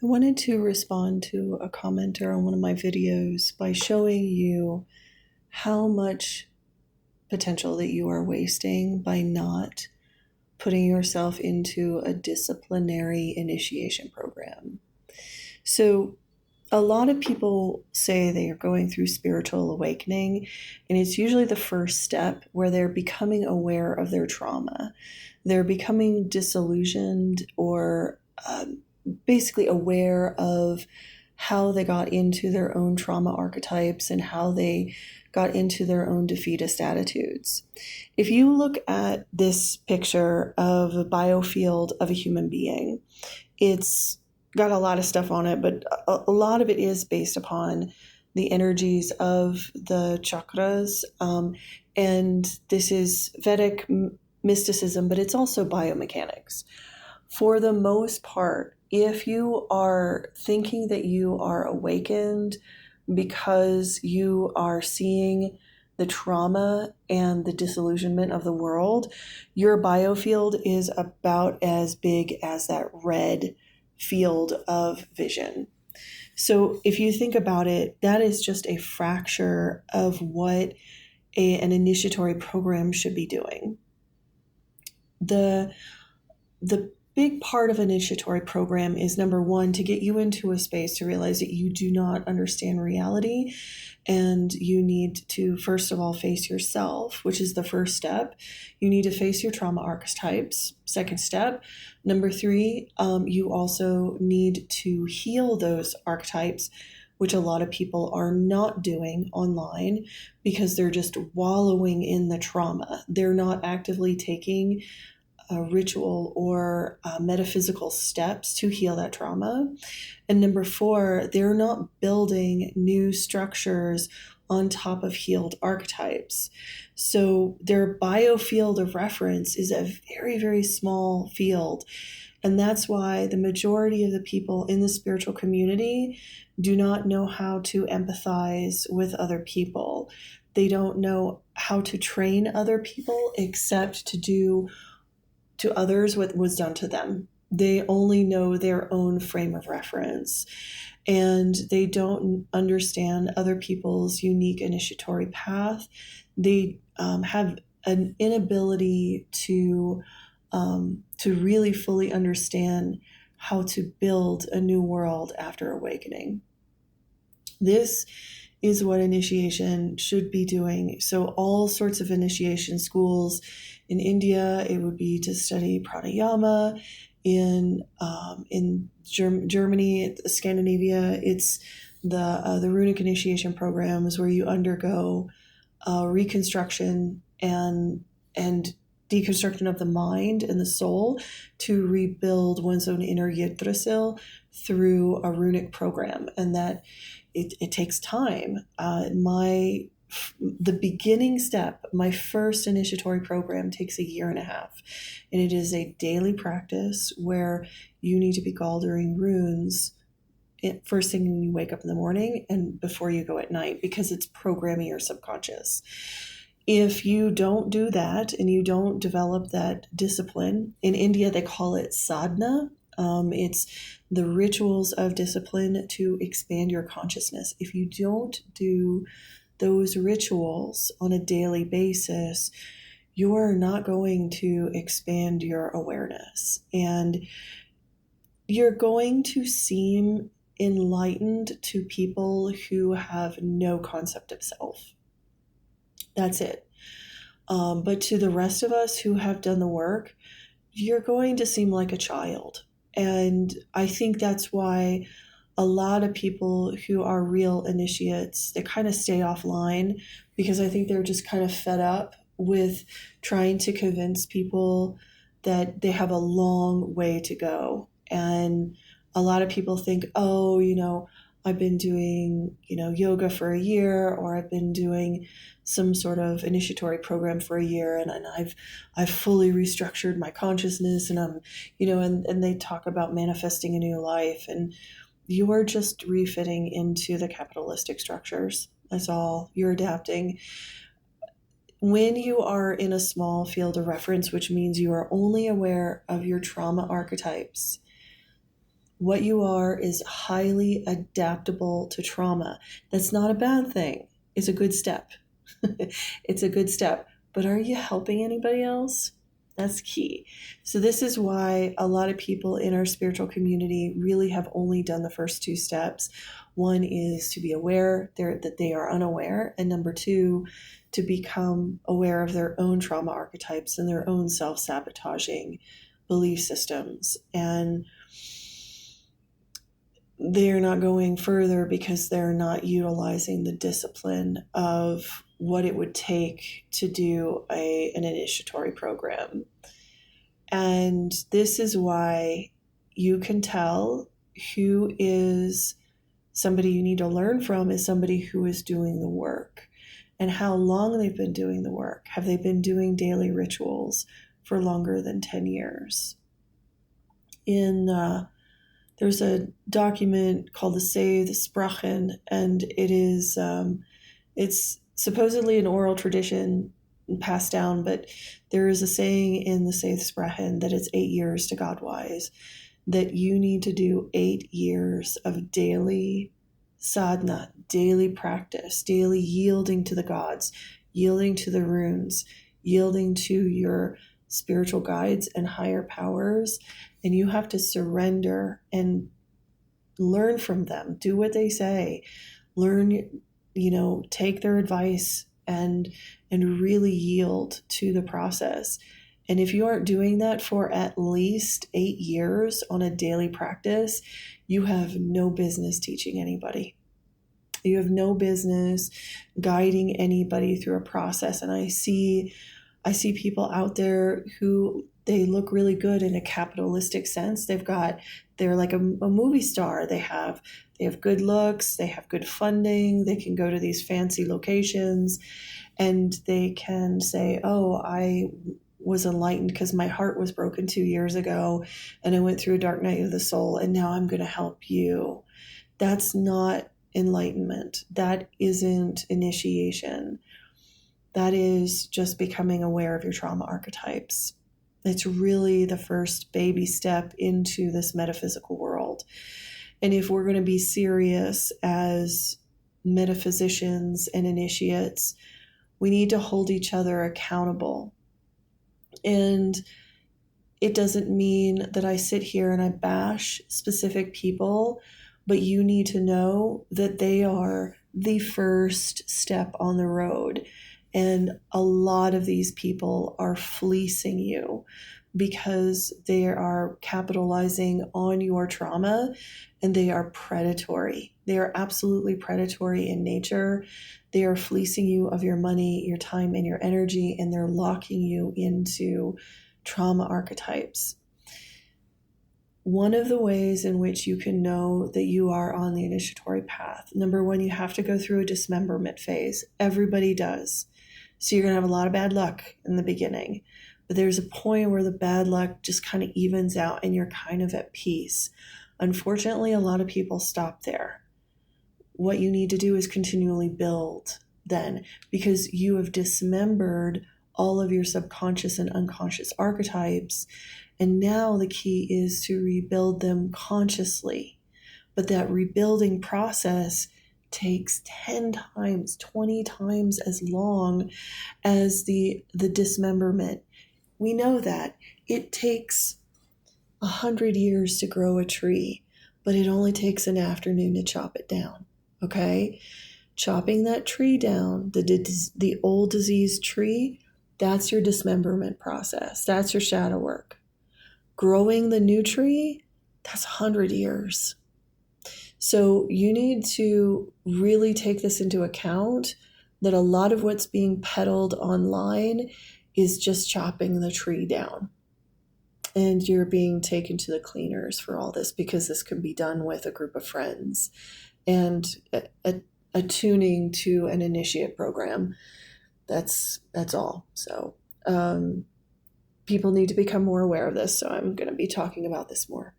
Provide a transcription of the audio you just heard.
I wanted to respond to a commenter on one of my videos by showing you how much potential that you are wasting by not putting yourself into a disciplinary initiation program. So, a lot of people say they are going through spiritual awakening, and it's usually the first step where they're becoming aware of their trauma. They're becoming disillusioned or basically aware of how they got into their own trauma archetypes and how they got into their own defeatist attitudes. If you look at this picture of a biofield of a human being, it's got a lot of stuff on it, but a lot of it is based upon the energies of the chakras. And this is Vedic mysticism, but it's also biomechanics. For the most part, if you are thinking that you are awakened because you are seeing the trauma and the disillusionment of the world, your biofield is about as big as that red field of vision. So if you think about it, that is just a fracture of what an initiatory program should be doing. The big part of an initiatory program is, number one, to get you into a space to realize that you do not understand reality, and you need to first of all face yourself, which is the first step. You need to face your trauma archetypes. Second step. Number three, you also need to heal those archetypes, which a lot of people are not doing online because they're just wallowing in the trauma. They're not actively taking a ritual or metaphysical steps to heal that trauma. And number four, they're not building new structures on top of healed archetypes. So their biofield of reference is a very, very small field. And that's why the majority of the people in the spiritual community do not know how to empathize with other people. They don't know how to train other people except to do to others what was done to them. They only know their own frame of reference, and they don't understand other people's unique initiatory path. They have an inability to really fully understand how to build a new world after awakening. This is what initiation should be doing. So all sorts of initiation schools in India, it would be to study pranayama. In Germany, Scandinavia, it's the runic initiation programs where you undergo reconstruction and deconstruction of the mind and the soul to rebuild one's own inner Yggdrasil through a runic program, and that it takes time. The beginning step, my first initiatory program, takes a year and a half, and it is a daily practice where you need to be galdering runes first thing when you wake up in the morning and before you go at night, because it's programming your subconscious. If you don't do that and you don't develop that discipline, in India they call it sadhana. It's the rituals of discipline to expand your consciousness. If you don't do those rituals on a daily basis, you're not going to expand your awareness, and you're going to seem enlightened to people who have no concept of self. That's it. But to the rest of us who have done the work, you're going to seem like a child. And I think that's why a lot of people who are real initiates, they kind of stay offline, because I think they're just kind of fed up with trying to convince people that they have a long way to go. And a lot of people think, oh, I've been doing, yoga for a year, or I've been doing some sort of initiatory program for a year, and I've fully restructured my consciousness, and I'm, and they talk about manifesting a new life, and you are just refitting into the capitalistic structures. That's all. You're adapting. When you are in a small field of reference, which means you are only aware of your trauma archetypes, What you are is highly adaptable to trauma. That's not a bad thing. It's a good step. It's a good step. But are you helping anybody else? That's key. So this is why a lot of people in our spiritual community really have only done the first two steps. One is to be aware that they are unaware, and number two, to become aware of their own trauma archetypes and their own self-sabotaging belief systems. And they're not going further because they're not utilizing the discipline of what it would take to do an initiatory program. And this is why you can tell who is somebody you need to learn from is somebody who is doing the work and how long they've been doing the work. Have they been doing daily rituals for longer than 10 years? There's a document called the Save the Sprachen, and it's supposedly an oral tradition passed down, but there is a saying in the Save the Sprachen that it's 8 years to Godwise, that you need to do 8 years of daily sadhana, daily practice, daily yielding to the gods, yielding to the runes, yielding to your spiritual guides and higher powers. And you have to surrender and learn from them, do what they say, learn, take their advice and really yield to the process. And if you aren't doing that for at least 8 years on a daily practice, you have no business teaching anybody. You have no business guiding anybody through a process. And I see people out there who they look really good in a capitalistic sense. They're like a movie star. They have good looks, they have good funding, they can go to these fancy locations, and they can say, oh, I was enlightened because my heart was broken 2 years ago and I went through a dark night of the soul and now I'm going to help you. That's not enlightenment. That isn't initiation. That is just becoming aware of your trauma archetypes. It's really the first baby step into this metaphysical world. And if we're going to be serious as metaphysicians and initiates, we need to hold each other accountable. And it doesn't mean that I sit here and I bash specific people, but you need to know that they are the first step on the road. And a lot of these people are fleecing you because they are capitalizing on your trauma, and they are predatory. They are absolutely predatory in nature. They are fleecing you of your money, your time, and your energy, and they're locking you into trauma archetypes. One of the ways in which you can know that you are on the initiatory path, number one, you have to go through a dismemberment phase. Everybody does. So you're going to have a lot of bad luck in the beginning. But there's a point where the bad luck just kind of evens out and you're kind of at peace. Unfortunately, a lot of people stop there. What you need to do is continually build then, because you have dismembered all of your subconscious and unconscious archetypes. And now the key is to rebuild them consciously. But that rebuilding process takes 10 times, 20 times as long as the dismemberment. We know that it takes 100 years to grow a tree, but it only takes an afternoon to chop it down. Okay? Chopping that tree down, the old diseased tree, that's your dismemberment process. That's your shadow work. Growing the new tree, that's 100 years. So you need to really take this into account, that a lot of what's being peddled online is just chopping the tree down. And you're being taken to the cleaners for all this, because this can be done with a group of friends and attuning to an initiate program. That's all. So people need to become more aware of this. So I'm going to be talking about this more.